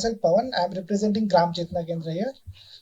Myself Pawan, I am representing Gram Chetna Kendra here.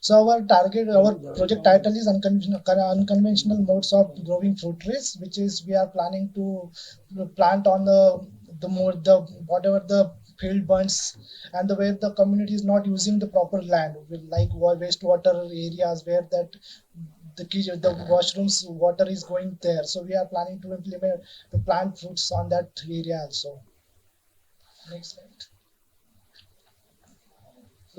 So our project title is unconventional modes of growing fruit trees, which is we are planning to plant on the whatever the field bunds and the where the community is not using the proper land, like wastewater areas where that the washrooms water is going there. So we are planning to implement to plant fruits on that area also. Next slide.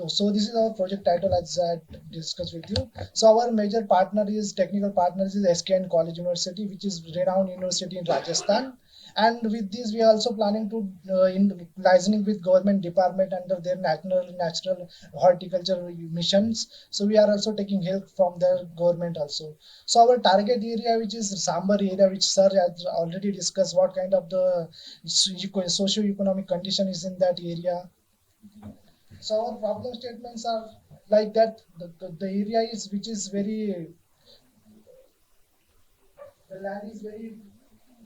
So this is our project title as I discussed with you. So our major partner is technical partners is SKN College University, which is renowned university in Rajasthan. And with this, we are also planning to in licensing with government department under their natural horticulture missions. So we are also taking help from the government also. So our target area, which is Sambar area, which sir has already discussed, what kind of the socio-economic condition is in that area. So our problem statements are like that the area is which is very the land is very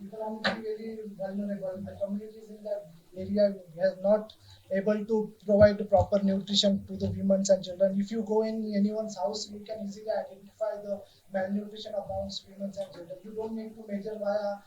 economically very vulnerable. The communities in that area are not able to provide the proper nutrition to the women and children. If you go in anyone's house, you can easily identify the malnutrition amongst women and children. You don't need to measure via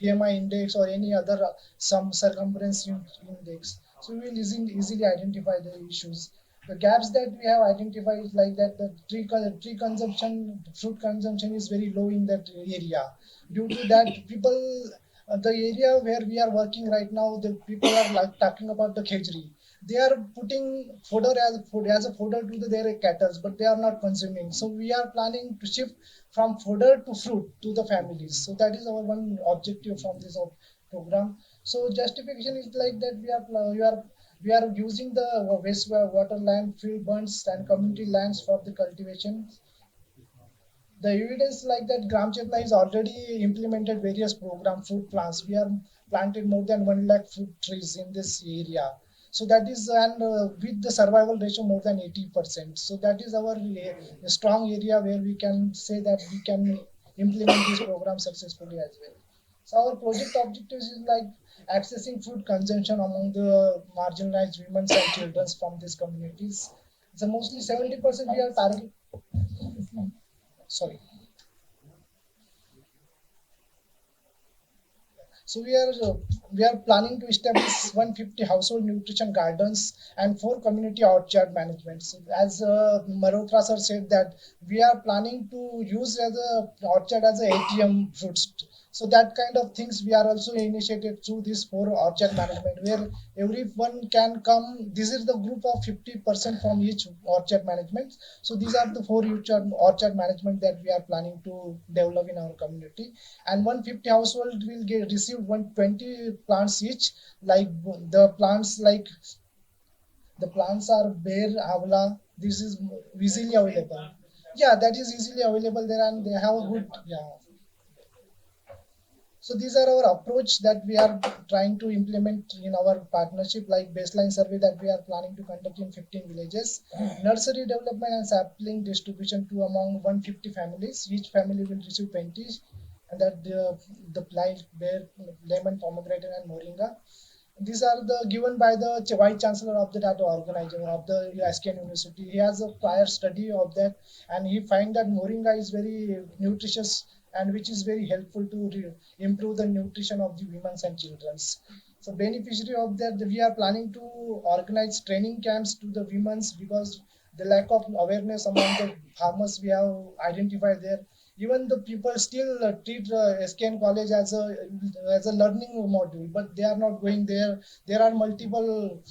BMI index or any other some circumference index. So we will easily identify the issues. The gaps that we have identified is like that the tree consumption, fruit consumption is very low in that area. Due to that, people, the area where we are working right now, the people are like talking about the khejri. They are putting fodder as a fodder to their cattle, but they are not consuming. So we are planning to shift from fodder to fruit to the families. So that is our one objective from this program. So justification is like that we are using the wastewater land, field burns, and community lands for the cultivation. The evidence like that Gram Chetna is already implemented various program fruit plants. We are planted more than 1 lakh fruit trees in this area. So that is and with the survival ratio more than 80%. So that is our strong area where we can say that we can implement this program successfully as well. So our project objectives is like accessing food consumption among the marginalized women and children from these communities. So mostly 70% we are target. Sorry. So we are planning to establish 150 household nutrition gardens and 4 community orchard management. So as Marotra sir said that we are planning to use as a orchard as a ATM fruits. So that kind of things we are also initiated through this 4 orchard management where everyone can come. This is the group of 50% from each orchard management. So these are the 4 orchard management that we are planning to develop in our community, and 150 household will receive 120 plants each. Like the plants like the plants are bear avla. This is easily available. Yeah, that is easily available there, and they have a good yeah. So these are our approach that we are trying to implement in our partnership, like baseline survey that we are planning to conduct in 15 villages, nursery development and sapling distribution to among 150 families. Each family will receive 20, and that the plant bear, lemon, pomegranate, and moringa. These are the given by the vice chancellor of the data organizer of the SKN University. He has a prior study of that, and he find that moringa is very nutritious and which is very helpful to improve the nutrition of the women and children. So beneficiary of that, we are planning to organize training camps to the women's because the lack of awareness among the farmers we have identified there. Even the people still treat SKN college as a learning module, but they are not going there. There are multiple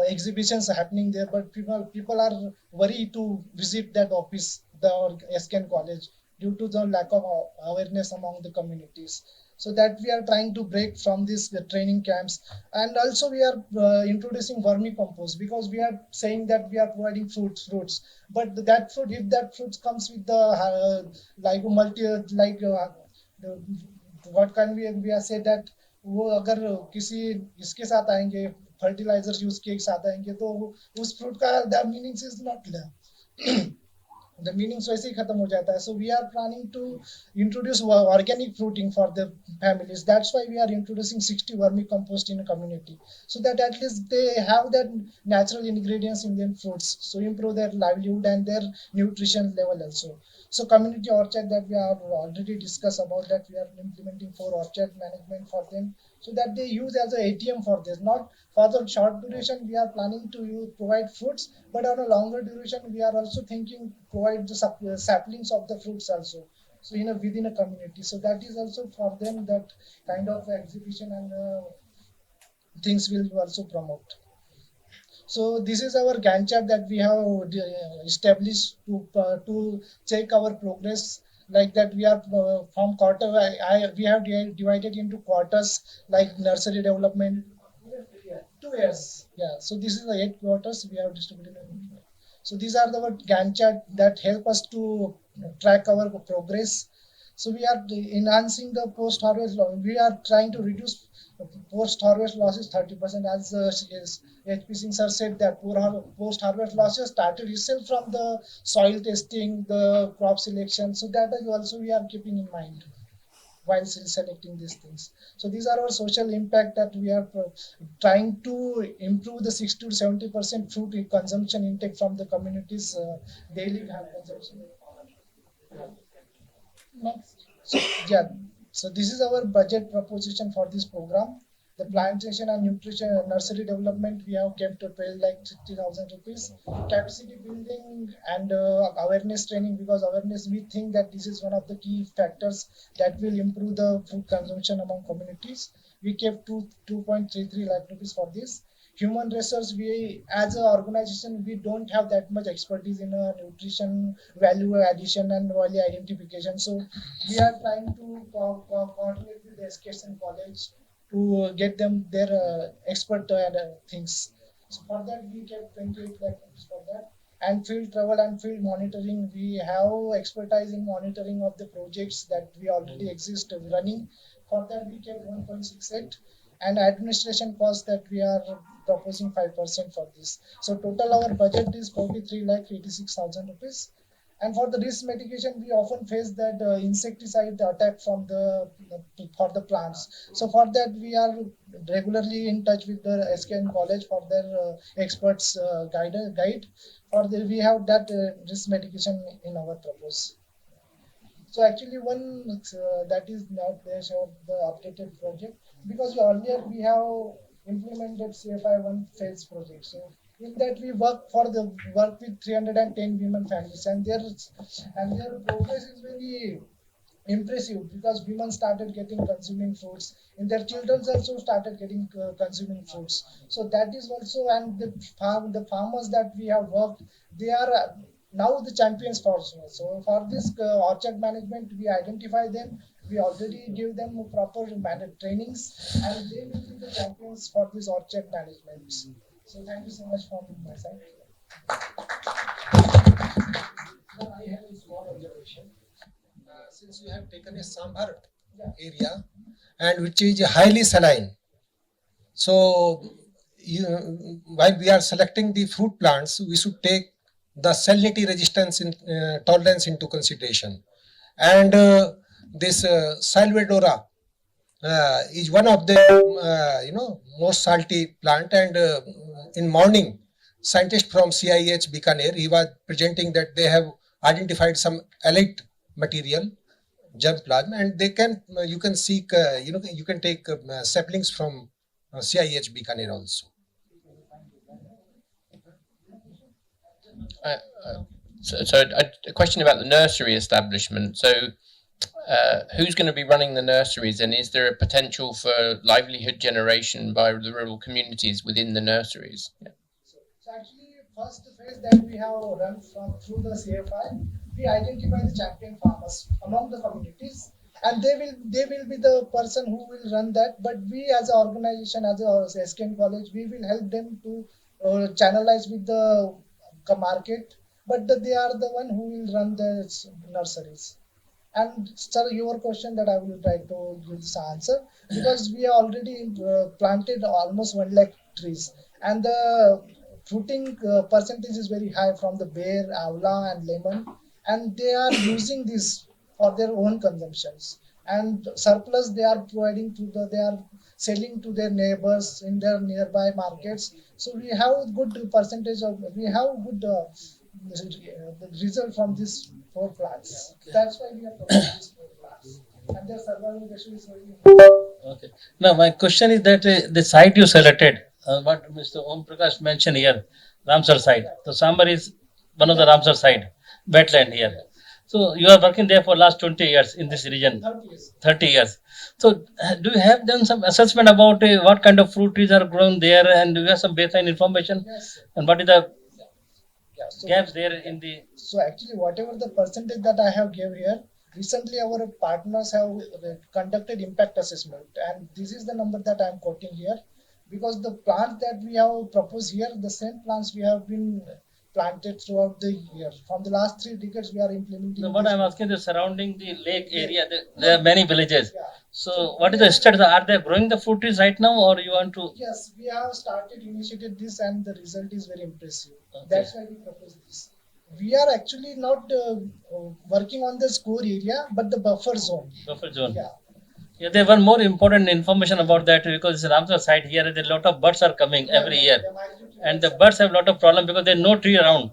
exhibitions happening there, but people are worried to visit that office, the SKN college, due to the lack of awareness among the communities. So that we are trying to break from these training camps, and also we are introducing vermicompost because we are saying that we are providing fruits, but that fruit, if that fruit comes with the like multi like the, what can we are say that वो अगर किसी इसके साथ आएंगे fertiliser use के साथ आएंगे तो उस फ्रूट का the meanings is not the meanings वैसे ही खत्म हो जाता है. So we are planning to introduce organic fruiting for the families. That's why we are introducing 60 vermicompost in a community, so that at least they have that natural ingredients in their fruits, so improve their livelihood and their nutrition level also. So community orchard that we have already discussed about, that we are implementing for orchard management for them, so that they use as a ATM for this. Not for the short duration, we are planning to provide fruits, but on a longer duration, we are also thinking provide the saplings of the fruits also. So within a community, so that is also for them, that kind of exhibition and things will also promote. So this is our Gantt chart that we have established to check our progress. Like that, we are from quarter. We have divided into quarters, like nursery development. 2 years. Yeah. So this is the 8 quarters we have distributed. So these are the Gantt chart that help us to track our progress. So we are enhancing the post-harvest loss. We are trying to reduce post-harvest losses 30%, as HP Singh sir said that post-harvest losses started itself from the soil testing, the crop selection. So that is also we are keeping in mind while selecting these things. So these are our social impact that we are trying to improve the 60 to 70% fruit consumption intake from the community's daily consumption. Next. So, yeah, so this is our budget proposition for this program. The plantation and nutrition nursery development, we have kept to 12 like 60,000 rupees. Capacity building and awareness training, because awareness, we think that this is one of the key factors that will improve the food consumption among communities. We kept 2.33 lakh rupees for this. Human resource, we as an organization, we don't have that much expertise in nutrition value addition and value identification. So we are trying to coordinate with the education college to get them their expert things. So for that, we kept 28 lakh rupees for that. And field travel and field monitoring, we have expertise in monitoring of the projects that we already exist running. For that, we kept 1.68. And administration cost that we are proposing 5% for this. So total our budget is 43 lakh 86,000 rupees. And for the risk mitigation, we often face that insecticide attack from the for the plants. So for that, we are regularly in touch with the SKN college for their experts guide. For the, we have that risk mitigation in our proposal. So actually, one that is not there, so the updated project, because earlier we have implemented CFI one phase project. So in that we work with 310 women families, and their progress is very impressive, because women started getting consuming fruits, and their children also started getting consuming fruits. So that is also, and the farmers that we have worked, they are now the champions for us. So for this orchard management, we identify them, we already give them proper trainings, and they will be the champions for this orchard management. So thank you so much from my side. I have a small observation. Since you have taken a Sambar area, and which is highly saline, so while we are selecting the fruit plants, we should take the salinity resistance in tolerance into consideration. And this Salvadora is one of the most salty plant. And in morning, scientist from CIAT Bikaner, he was presenting that they have identified some elite material, germplasm, and they can you can seek you can take saplings from CIAT Bikaner also. So a question about the nursery establishment. So who's going to be running the nurseries, and is there a potential for livelihood generation by the rural communities within the nurseries? Yeah. So actually, first phase that we have run through the CFI, we identify the champion farmers among the communities, and they will be the person who will run that. But we as an organization, as a SKN college, we will help them to channelize with the market, but they are the one who will run the nurseries. And sir, your question that I will try to give this answer, because we already planted almost 1 lakh trees, and the fruiting percentage is very high from the bear, avla, and lemon. and they are using this for their own consumptions, and surplus they are providing to they are selling to their neighbors in their nearby markets. So we have good percentage of, we have good the result from these 4 plants. That's why we are providing these 4 plants, and their survival ratio is very important. Okay. Now, my question is that the site you selected, what Mr. Om Prakash mentioned here, Ramsar site. So, Sambar is one of the Ramsar site, wetland here. So, you are working there for last 20 years in this region, 30 years. 30 years. So, do you have done some assessment about what kind of fruit trees are grown there, and do you have some baseline information? Yes, sir. And what is the Yeah. So gaps there in the? So actually, whatever the percentage that I have gave here, recently our partners have conducted impact assessment, and this is the number that I am quoting here, because the plants that we have proposed here, the same plants we have been planted throughout the year. From the last 3 decades, we are implementing. No, what this. I'm asking is surrounding the lake area, there are many villages. Yeah. So, what is the status? Are they growing the fruit trees right now, or you want to? Yes, we have started initiated this, and the result is very impressive. Okay. That's why we propose this. We are actually not working on the core area, but the buffer zone. Buffer zone. Yeah. Yeah, there were more important information about that because it's Ramsar site here. A lot of birds are coming every year, and the birds have a lot of problem because there's no tree around,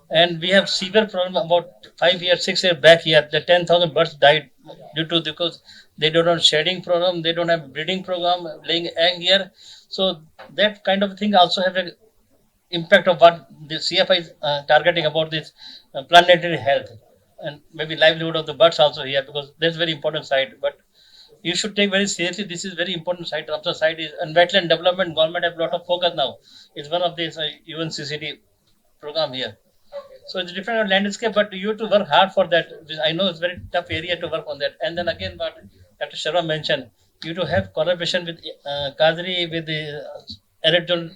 and we have severe problem about 5 years, 6 years back here. The 10,000 birds died due to because they don't have shading program, they don't have breeding program, laying egg here. So that kind of thing also have a impact of what the CFI is targeting about this planetary health and maybe livelihood of the birds also here, because that's very important site. But you should take very seriously. This is very important site. Ramsar site is, and wetland development. Government have a lot of focus now. It's one of these UNCCD program here. So it's different landscape, but you have to work hard for that. I know it's very tough area to work on that. And then again, what Dr. Sharma mentioned, you to have collaboration with Kadri, with the Electoral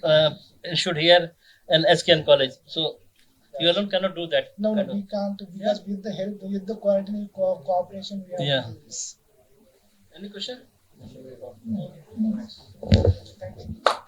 Institute here and SKN College. So you alone cannot do that. No, we can't, because with the help, with the coordination, cooperation, we have Yeah. to do this. Any question? Thank you.